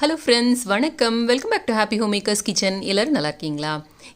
Hello friends, வணக்கம். Welcome back to happy home makers kitchen. எல்லோரும் நல்லா இருக்கீங்களா?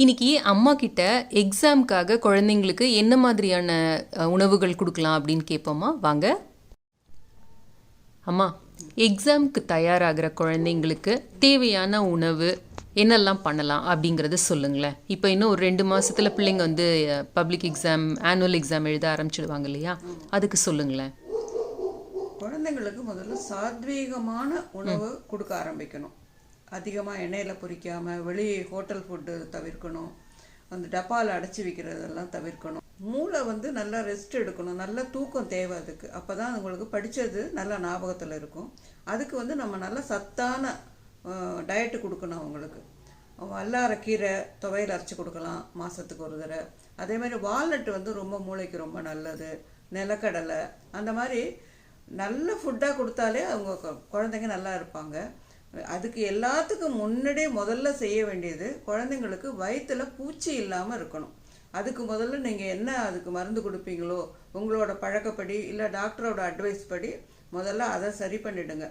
இன்றைக்கி அம்மா கிட்ட எக்ஸாம்க்காக குழந்தைங்களுக்கு என்ன மாதிரியான உணவுகள் கொடுக்கலாம் அப்படின்னு கேட்போமா? வாங்க அம்மா. எக்ஸாமுக்கு தயாராகிற குழந்தைங்களுக்கு தேவையான உணவு என்னெல்லாம் பண்ணலாம் அப்படிங்கிறத சொல்லுங்களேன். இப்போ இன்னும் ஒரு 2 மாதத்தில் பிள்ளைங்க பப்ளிக் எக்ஸாம், ஆனுவல் எக்ஸாம் எழுத ஆரம்பிச்சிடுவாங்க இல்லையா? அதுக்கு சொல்லுங்களேன். குழந்தைங்களுக்கு முதல்ல சாத்வீகமான உணவு கொடுக்க ஆரம்பிக்கணும். அதிகமாக எண்ணெயில் பொரிக்காமல் வெளியே ஹோட்டல் ஃபுட்டு தவிர்க்கணும். அந்த டப்பாவில் அடைச்சி வைக்கிறதெல்லாம் தவிர்க்கணும். மூளை நல்லா ரெஸ்ட் எடுக்கணும். நல்ல தூக்கம் தேவை அதுக்கு. அப்போ தான் உங்களுக்கு படித்தது நல்லா ஞாபகத்தில் இருக்கும். அதுக்கு நம்ம நல்ல சத்தான டயட்டு கொடுக்கணும் அவங்களுக்கு. வல்லாரக்கீரை துவையல் அரைச்சி கொடுக்கலாம் மாதத்துக்கு ஒரு தடவை. அதேமாதிரி வால்நட் ரொம்ப மூளைக்கு ரொம்ப நல்லது. நிலக்கடலை அந்த மாதிரி நல்ல ஃபுட்டாக கொடுத்தாலே அவங்க குழந்தைங்க நல்லா இருப்பாங்க. அதுக்கு எல்லாத்துக்கும் முன்னாடியே முதல்ல செய்ய வேண்டியது குழந்தைங்களுக்கு வயிற்றில் பூச்சி இல்லாமல் இருக்கணும். அதுக்கு முதல்ல நீங்கள் என்ன அதுக்கு மருந்து கொடுப்பீங்களோ உங்களோட பழக்கப்படி இல்லை டாக்டரோட அட்வைஸ் படி முதல்ல அதை சரி பண்ணிவிடுங்க.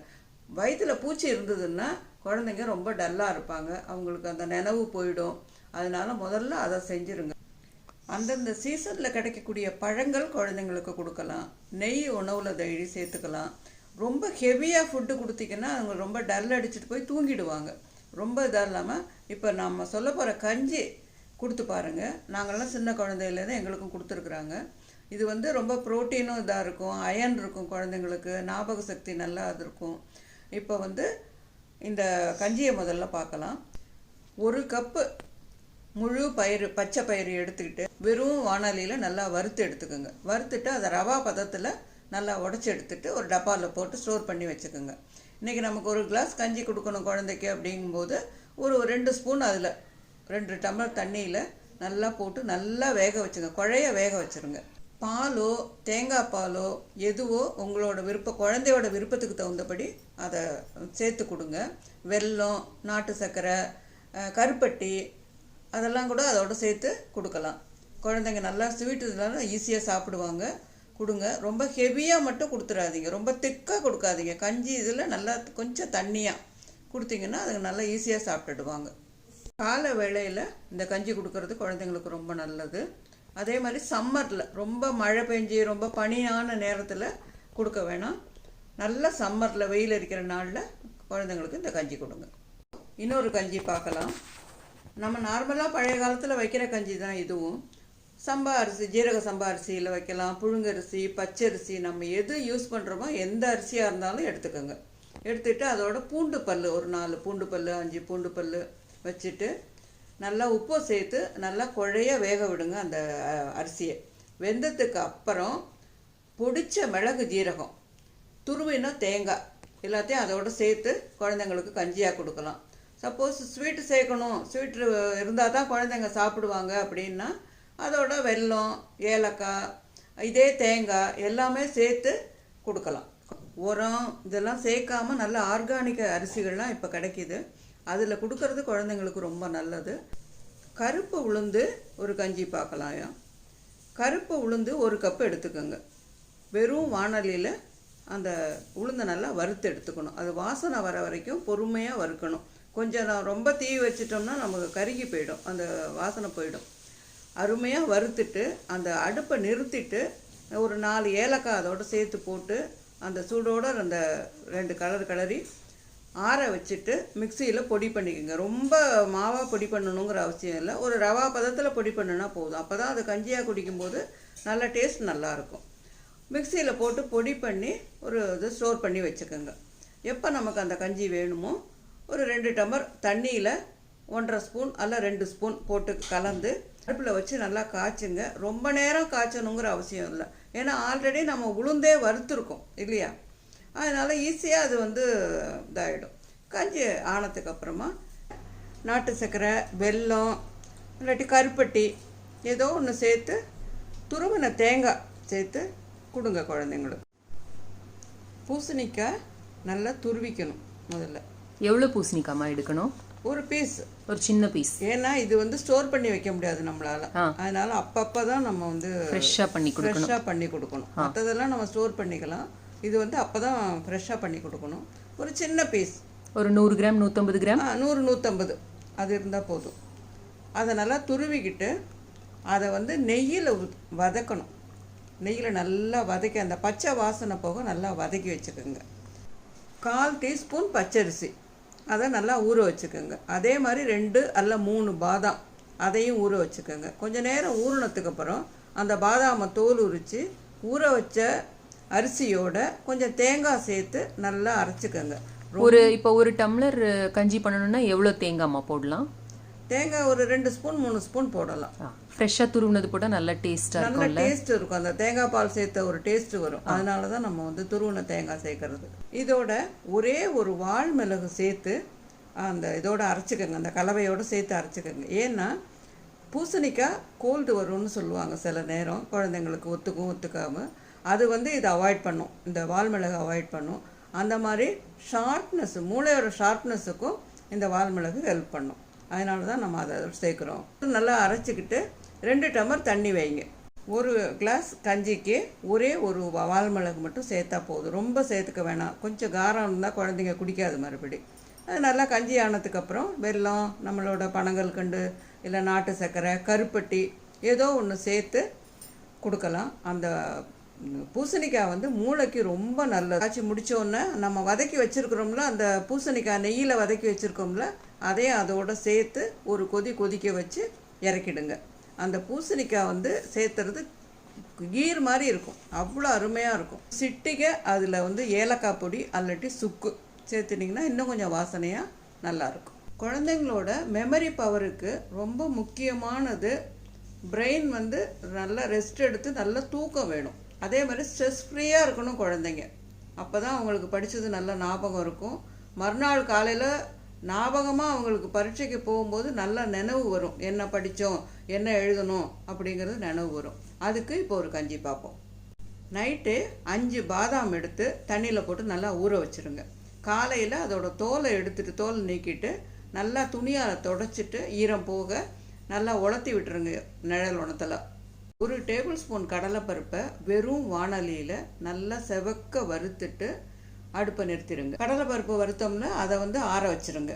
வயிற்றில் பூச்சி இருந்ததுன்னா குழந்தைங்க ரொம்ப டல்லாக இருப்பாங்க. அவங்களுக்கு அந்த நினைவு போயிடும். அதனால் முதல்ல அதை செஞ்சுருங்க. அந்தந்த சீசனில் கிடைக்கக்கூடிய பழங்கள் குழந்தைங்களுக்கு கொடுக்கலாம். நெய் உணவில் டெய்லி சேர்த்துக்கலாம். ரொம்ப ஹெவியாக ஃபுட்டு கொடுத்தீங்கன்னா அவங்க ரொம்ப டல் அடிச்சுட்டு போய் தூங்கிடுவாங்க. ரொம்ப இதாக இல்லாமல் இப்போ நம்ம சொல்ல போகிற கஞ்சி கொடுத்து பாருங்கள். நாங்கள்லாம் சின்ன குழந்தையிலேருந்து எங்களுக்கும் கொடுத்துருக்குறாங்க. இது ரொம்ப ப்ரோட்டீனும் இதாக இருக்கும், அயன் இருக்கும், குழந்தைங்களுக்கு ஞாபக சக்தி நல்லா அது இருக்கும். இப்போ இந்த கஞ்சியை முதல்ல பார்க்கலாம். 1 கப்பு முழு பயிறு, பச்சை பயிறு எடுத்துக்கிட்டு வெறும் வானலியில் நல்லா வறுத்து எடுத்துக்கோங்க. வறுத்துட்டு அதை ரவா பதத்தில் நல்லா உடச்சி எடுத்துகிட்டு ஒரு டப்பாவில் போட்டு ஸ்டோர் பண்ணி வச்சுக்கோங்க. இன்றைக்கி நமக்கு 1 கிளாஸ் கஞ்சி கொடுக்கணும் குழந்தைக்கு அப்படிங்கும்போது ஒரு 2 ஸ்பூன் அதில் 2 டம்ளர் தண்ணியில் நல்லா போட்டு நல்லா வேக வச்சுங்க. குழைய வேக வச்சுருங்க. பாலோ தேங்காய் பாலோ எதுவோ உங்களோட குழந்தையோட விருப்பத்துக்கு தகுந்தபடி அதை சேர்த்து கொடுங்க. வெல்லம், நாட்டு சர்க்கரை, கருப்பட்டி அதெல்லாம் கூட அதோடு சேர்த்து கொடுக்கலாம். குழந்தைங்க நல்லா ஸ்வீட் இதெல்லாம் ஈஸியாக சாப்பிடுவாங்க. கொடுங்க. ரொம்ப ஹெவியாக மட்டும் கொடுத்துடாதீங்க, ரொம்ப திக்காக கொடுக்காதீங்க. கஞ்சி இதில் நல்லா கொஞ்சம் தண்ணியாக கொடுத்தீங்கன்னா அதுங்க நல்லா ஈஸியாக சாப்பிட்டுடுவாங்க. காலை வேளையில் இந்த கஞ்சி கொடுக்கறது குழந்தைங்களுக்கு ரொம்ப நல்லது. அதே மாதிரி சம்மரில் ரொம்ப மழை பெஞ்சி ரொம்ப பனியான நேரத்தில் கொடுக்க வேணாம். நல்ல சம்மரில் வெயில் அடிக்கிற நாளில் குழந்தைங்களுக்கு இந்த கஞ்சி கொடுங்க. இன்னொரு கஞ்சி பார்க்கலாம். நம்ம நார்மலாக பழைய காலத்தில் வைக்கிற கஞ்சி தான் இதுவும். சம்பா அரிசி, ஜீரக சம்பா அரிசியில் வைக்கலாம். புழுங்கரிசி, பச்சரிசி, நம்ம எது யூஸ் பண்ணுறோமோ எந்த அரிசியாக இருந்தாலும் எடுத்துக்கோங்க. எடுத்துகிட்டு அதோட பூண்டு பல் ஒரு 4 பூண்டு பல், 5 பூண்டு பல் வச்சுட்டு நல்லா உப்பு சேர்த்து நல்லா குழைய வேக விடுங்க அந்த அரிசியை. வெந்ததுக்கு அப்புறம் பொடிச்ச மிளகு, ஜீரகம், துருவின தேங்காய் எல்லாத்தையும் அதோடு சேர்த்து குழந்தைங்களுக்கு கஞ்சியாக கொடுக்கலாம். சப்போஸ் ஸ்வீட்டு சேர்க்கணும், ஸ்வீட்டு இருந்தால் தான் குழந்தைங்க சாப்பிடுவாங்க அப்படின்னா அதோட வெல்லம், ஏலக்காய், இதே தேங்காய் எல்லாமே சேர்த்து கொடுக்கலாம். உரம் இதெல்லாம் சேர்க்காமல் நல்ல ஆர்கானிக் அரிசிகள்லாம் இப்போ கிடைக்கிது. அதில் கொடுக்கறது குழந்தைங்களுக்கு ரொம்ப நல்லது. கருப்பு உளுந்து ஒரு கஞ்சி பார்க்கலாம். கருப்பு உளுந்து 1 கப்பு எடுத்துக்கோங்க. வெறும் வானலியில் அந்த உளுந்தை நல்லா வறுத்து எடுத்துக்கணும். அது வாசனை வர வரைக்கும் பொறுமையாக வறுக்கணும். கொஞ்சம் ரொம்ப தீ வச்சிட்டோம்னா நமக்கு கருகி போயிடும், அந்த வாசனை போயிடும். அருமையாக வறுத்துட்டு அந்த அடுப்பை நிறுத்திட்டு ஒரு 4 ஏலக்காய் அதோடு சேர்த்து போட்டு அந்த சூடோடு அந்த 2 கலரி ஆற வச்சுட்டு மிக்சியில் பொடி பண்ணிக்கோங்க. ரொம்ப மாவாக பொடி பண்ணணுங்கிற அவசியம் இல்லை. ஒரு ரவா பதத்தில் பொடி பண்ணுனா போதும். அப்போ தான் அது கஞ்சியாக குடிக்கும்போது நல்ல டேஸ்ட் நல்லாயிருக்கும். மிக்சியில் போட்டு பொடி பண்ணி ஒரு இது ஸ்டோர் பண்ணி வச்சுக்கோங்க. எப்போ நமக்கு அந்த கஞ்சி வேணுமோ ஒரு 2 டம்ளர் தண்ணியில் 1.5 ஸ்பூன் அல்ல 2 ஸ்பூன் போட்டு கலந்து அடுப்பில் வச்சு நல்லா காய்ச்சுங்க. ரொம்ப நேரம் காய்ச்சணுங்கிற அவசியம் இல்லை. ஏன்னா ஆல்ரெடி நம்ம உளுந்தே வறுத்துருக்கோம் இல்லையா? அதனால் ஈஸியாக அது இதாகிடும். கஞ்சி ஆனதுக்கு அப்புறமா நாட்டு சர்க்கரை, வெல்லம், இல்லாட்டி கருப்பட்டி ஏதோ ஒன்று சேர்த்து துருவின தேங்காய் சேர்த்து கொடுங்க குழந்தைங்களுக்கு. பூசணிக்காய் நல்லா துருவிக்கணும். முதல்ல எவ்வளோ பூசணிக்காய்மா எடுக்கணும்? ஒரு பீஸ், ஒரு சின்ன பீஸ். ஏன்னா இது ஸ்டோர் பண்ணி வைக்க முடியாது நம்மளால. அதனால அப்பப்போ தான் நம்ம ஃப்ரெஷ்ஷாக பண்ணி கொடுக்கணும். மற்றதெல்லாம் நம்ம ஸ்டோர் பண்ணிக்கலாம். இது அப்போ தான் ஃப்ரெஷ்ஷாக பண்ணி கொடுக்கணும். ஒரு சின்ன பீஸ், ஒரு 100 கிராம் 150 கிராம் 100 150 அது இருந்தால் போதும். அதை நல்லா துருவிக்கிட்டு அதை வந்து நெய்யில் வதக்கணும். நெய்யில் நல்லா வதக்கி அந்த பச்சை வாசனை போக நல்லா வதக்கி வச்சுக்கோங்க. 1/4 டீஸ்பூன் பச்சரிசி அதை நல்லா ஊற வச்சுக்கோங்க. அதே மாதிரி 2 அல்ல 3 பாதாம் அதையும் ஊற வச்சுக்கோங்க. கொஞ்சம் நேரம் ஊறினதுக்கப்புறம் அந்த பாதாமை தோல் உரித்து ஊற வச்ச அரிசியோட கொஞ்சம் தேங்காய் சேர்த்து நல்லா அரைச்சிக்கோங்க. இப்போ ஒரு டம்ளர் கஞ்சி பண்ணணும்னா எவ்வளோ தேங்காய்மா போடலாம்? தேங்காய் ஒரு 2 ஸ்பூன் 3 ஸ்பூன் போடலாம். ஃப்ரெஷ்ஷாக துருவினது போட்டால் நல்லா டேஸ்ட்டாக நல்ல இருக்கும். டேஸ்ட் இருக்கும். அந்த தேங்காய் பால் சேர்த்த ஒரு டேஸ்ட் வரும். அதனால தான் நம்ம வந்து துருவின தேங்காய் சேர்க்கறது. இதோட ஒரே ஒரு வால் மிளகு சேர்த்து அந்த இதோட அரைச்சிக்கோங்க. அந்த கலவையோடு சேர்த்து அரைச்சிக்கோங்க. ஏன்னா பூசணிக்காய் கோல்டு வரும்னு சொல்லுவாங்க சில நேரம், குழந்தைங்களுக்கு ஒத்துக்கும் ஒத்துக்காமல். அது வந்து இதை அவாய்ட் பண்ணும், இந்த வால் மிளகு அவாய்ட் பண்ணும். அந்த மாதிரி ஷார்ப்னஸ், மூளையோட ஷார்ப்னஸுக்கும் இந்த வால் மிளகு ஹெல்ப் பண்ணும். அதனால தான் நம்ம அதை சேர்க்குறோம். நல்லா அரைச்சிக்கிட்டு 2 டம்ளர் தண்ணி வைங்க. ஒரு கிளாஸ் கஞ்சிக்கு ஒரே ஒரு வால் மிளகு மட்டும் சேர்த்தா போதும். ரொம்ப சேர்த்துக்க வேணாம். கொஞ்சம் காரம் இருந்தால் குழந்தைங்க குடிக்காது மறுபடி. அது நல்லா கஞ்சி ஆனதுக்கப்புறம் வெல்லம், நம்மளோட பனங்கல்கண்டு இல்லை நாட்டு சர்க்கரை, கருப்பட்டி ஏதோ ஒன்று சேர்த்து கொடுக்கலாம். அந்த பூசணிக்காய் வந்து மூளைக்கு ரொம்ப நல்லது. காய்ச்சி முடித்தோடனே நம்ம வதக்கி வச்சுருக்கிறோம்ல, அந்த பூசணிக்காய் நெய்யில் வதக்கி வச்சுருக்கோம்ல, அதையும் அதோடு சேர்த்து ஒரு கொதிக்க வச்சு இறக்கிடுங்க. அந்த பூசணிக்காய் வந்து சேர்த்துறது கீர் மாதிரி இருக்கும், அவ்வளோ அருமையாக இருக்கும். சிட்டிகை அதில் வந்து ஏலக்காய் பொடி அல்லாட்டி சுக்கு சேர்த்துட்டிங்கன்னா இன்னும் கொஞ்சம் வாசனையாக நல்லாயிருக்கும். குழந்தைங்களோட மெமரி பவருக்கு ரொம்ப முக்கியமானது பிரெயின் வந்து நல்லா ரெஸ்ட் எடுத்து நல்ல தூக்கம் வேணும். அதே மாதிரி ஸ்ட்ரெஸ் ஃப்ரீயாக இருக்கணும் குழந்தைங்க. அப்போ தான் அவங்களுக்கு படித்தது நல்ல ஞாபகம் இருக்கும். மறுநாள் காலையில் ஞாபகமாக அவங்களுக்கு பரீட்சைக்கு போகும்போது நல்லா நினைவு வரும். என்ன படித்தோம், என்ன எழுதணும் அப்படிங்கிறது நினைவு வரும். அதுக்கு இப்போ ஒரு கஞ்சி பார்ப்போம். நைட்டு 5 பாதாம் எடுத்து தண்ணியில் போட்டு நல்லா ஊற வச்சுருங்க. காலையில் அதோட தோலை எடுத்துட்டு, தோல் நீக்கிட்டு நல்லா துணியால் தொடச்சிட்டு ஈரம் போக நல்லா உலர்த்தி விட்டுருங்க நிழல் உணத்தில். 1 டேபிள் ஸ்பூன் கடலைப்பருப்பை வெறும் வாணலியில் நல்லா செவக்க வறுத்துட்டு அடுப்பை நிறுத்திடுங்க. கடலைப்பருப்பு வறுத்தோம்ல அதை வந்து ஆற வச்சுருங்க.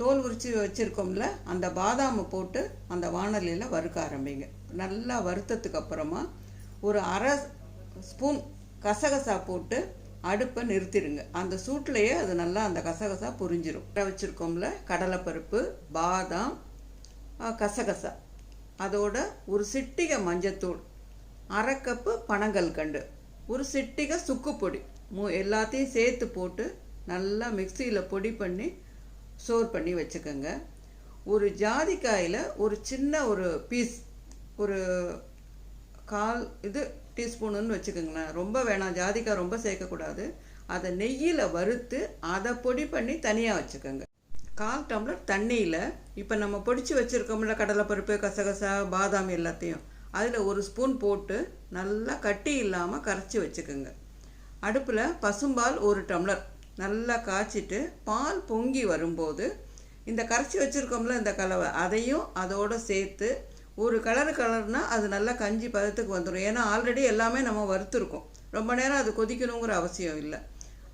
தோல் உரித்து வச்சுருக்கோம்ல அந்த பாதாமை போட்டு அந்த வாணலியில் வறுக்க ஆரம்பிங்க. நல்லா வறுத்ததுக்கு அப்புறமா ஒரு 1/2 ஸ்பூன் கசகசா போட்டு அடுப்பை நிறுத்திடுங்க. அந்த சூட்லேயே அது நல்லா அந்த கசகசா புரிஞ்சிடும். வச்சுருக்கோம்ல கடலைப்பருப்பு, பாதாம், கசகசா, அதோட ஒரு சிட்டிகை மஞ்சத்தூள், 1/2 கப்பு பனங்கல்கண்டு, ஒரு சிட்டிகை சுக்கு பொடி, எல்லாத்தையும் சேர்த்து போட்டு நல்லா மிக்சியில் பொடி பண்ணி ஸ்டோர் பண்ணி வச்சுக்கோங்க. ஒரு ஜாதிக்காயில் ஒரு சின்ன ஒரு பீஸ், ஒரு 1/4 டீஸ்பூனுன்னு வச்சுக்கோங்களேன். ரொம்ப வேணாம், ஜாதிக்காய் ரொம்ப சேர்க்கக்கூடாது. அதை நெய்யில் வறுத்து அதை பொடி பண்ணி தனியாக வச்சுக்கோங்க. 1/4 டம்ளர் தண்ணியில் இப்போ நம்ம பொடிச்சு வச்சுருக்கோம்ல கடலைப்பருப்பு, கசகசா, பாதாம் எல்லாத்தையும் அதில் 1 ஸ்பூன் போட்டு நல்லா கட்டி இல்லாமல் கரைச்சி வச்சுக்கோங்க. அடுப்பில் பசும்பால் 1 டம்ளர் நல்லா காய்ச்சிட்டு பால் பொங்கி வரும்போது இந்த கரைச்சி வச்சுருக்கோம்ல இந்த கலவை அதையும் அதோடு சேர்த்து ஒரு கலர்னா அது நல்லா கஞ்சி பதத்துக்கு வந்துடும். ஏன்னா ஆல்ரெடி எல்லாமே நம்ம வறுத்துருக்கோம். ரொம்ப நேரம் அது கொதிக்கணுங்கிற அவசியம் இல்லை.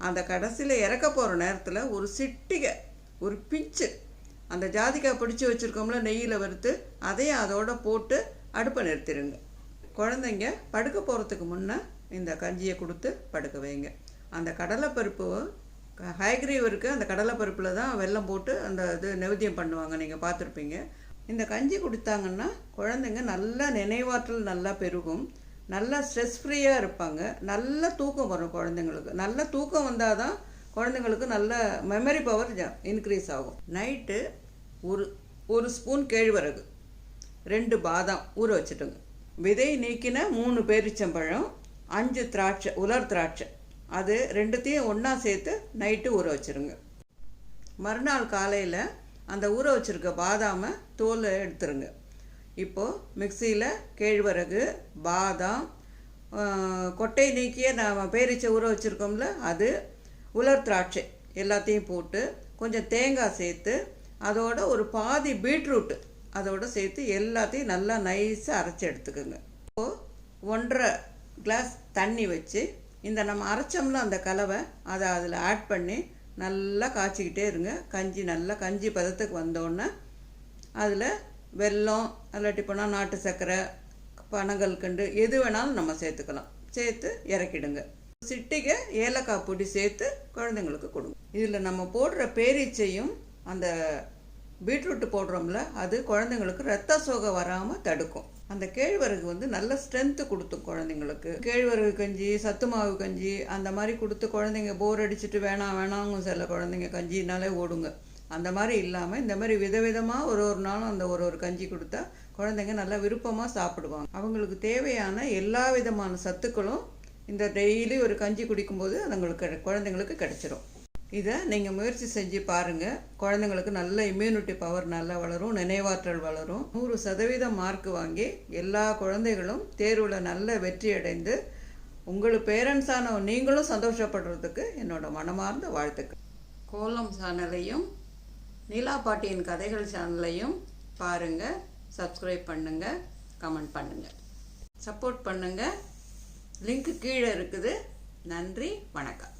அந்த கடைசியில் இறக்க போகிற நேரத்தில் ஒரு சிட்டிகை, ஒரு பிஞ்சு அந்த ஜாதிக்காய் பிடிச்சி வச்சுருக்கோம்ல நெய்யில் வறுத்து அதையும் அதோட போட்டு அடுப்பை நிறுத்திடுங்க. குழந்தைங்க படுக்க போகிறதுக்கு முன்னே இந்த கஞ்சியை கொடுத்து படுக்க வைங்க. அந்த கடலைப்பருப்பு ஹைக்ரீவ் இருக்குது, அந்த கடலைப்பருப்பில் தான் வெல்லம் போட்டு அந்த இது நைவேத்தியம் பண்ணுவாங்க, நீங்கள் பார்த்துருப்பீங்க. இந்த கஞ்சி கொடுத்தாங்கன்னா குழந்தைங்க நல்லா நினைவாற்றல் நல்லா பெருகும், நல்லா ஸ்ட்ரெஸ் ஃப்ரீயாக இருப்பாங்க, நல்ல தூக்கம் வரும் குழந்தைங்களுக்கு. நல்ல தூக்கம் வந்தால் தான் குழந்தைங்களுக்கு நல்ல மெமரி பவர் இன்க்ரீஸ் ஆகும். நைட்டு ஒரு ஸ்பூன் கேழ்வரகு, 2 பாதாம் ஊற வச்சுட்டுங்க. விதை நீக்கின 3 பேரிச்சம்பழம், 5 திராட்சை, உலர் திராட்சை, அது 2த்தையும் ஒன்றா சேர்த்து நைட்டு ஊற வச்சுருங்க. மறுநாள் காலையில் அந்த ஊற வச்சுருக்க பாதாமை தோலை எடுத்துருங்க. இப்போது மிக்சியில் கேழ்வரகு, பாதாம், கொட்டை நீக்கிய நம்ம பேரிச்சை ஊற வச்சுருக்கோம்ல அது, உலர் திராட்சை எல்லாத்தையும் போட்டு கொஞ்சம் தேங்காய் சேர்த்து அதோட ஒரு பாதி பீட்ரூட்டு அதோடு சேர்த்து எல்லாத்தையும் நல்லா நைஸாக அரைச்சி எடுத்துக்கோங்க. இப்போது 1.5 கிளாஸ் தண்ணி வச்சு இந்த நம்ம அரைச்சோம்ல அந்த கலவை அதை அதில் ஆட் பண்ணி நல்லா காய்ச்சிக்கிட்டே இருங்க. நல்லா கஞ்சி பதத்துக்கு வந்தோடனே அதில் வெல்லம் இல்லாட்டி போனால் நாட்டு சர்க்கரை, பனங்கல்கண்டு எது வேணாலும் நம்ம சேர்த்துக்கலாம். சேர்த்து இறக்கிடுங்க. சிட்டிகை ஏலக்காய் பொடி சேர்த்து குழந்தைங்களுக்கு கொடுங்க. இதில் நம்ம போடுற பேரீச்சையும் அந்த பீட்ரூட்டு போடுறோம்ல, அது குழந்தைங்களுக்கு ரத்த சோகை வராமல் தடுக்கும். அந்த கேழ்வரகு நல்ல ஸ்ட்ரென்த்து கொடுத்தும் குழந்தைங்களுக்கு. கேழ்வரகு கஞ்சி, சத்து மாவு கஞ்சி அந்த மாதிரி கொடுத்து குழந்தைங்க போர் அடிச்சுட்டு வேணாங்க சில குழந்தைங்க கஞ்சினாலே ஓடுங்க. அந்த மாதிரி இல்லாமல் இந்த மாதிரி விதவிதமாக ஒரு நாளும் அந்த ஒரு கஞ்சி கொடுத்தா குழந்தைங்க நல்லா விருப்பமாக சாப்பிடுவாங்க. அவங்களுக்கு தேவையான எல்லா விதமான சத்துக்களும் இந்த டெய்லி ஒரு கஞ்சி குடிக்கும்போது அதுங்களுக்கு குழந்தைங்களுக்கு கிடைச்சிரும். இதை நீங்கள் முயற்சி செஞ்சு பாருங்கள். குழந்தைங்களுக்கு நல்ல இம்யூனிட்டி பவர் நல்லா வளரும், நினைவாற்றல் வளரும். 100% மார்க் வாங்கி எல்லா குழந்தைகளும் தேர்வில் நல்ல வெற்றி அடைந்து உங்களுக்கு பேரண்ட்ஸான நீங்களும் சந்தோஷப்படுறதுக்கு என்னோட மனமார்ந்த வாழ்த்துக்கள். கோலம் சேனலையும் நீலா பாட்டியின் கதைகள் சேனலையும் பாருங்கள், சப்ஸ்கிரைப் பண்ணுங்கள், கமெண்ட் பண்ணுங்கள், சப்போர்ட் பண்ணுங்கள். லிங்க் கீழே இருக்குது. நன்றி, வணக்கம்.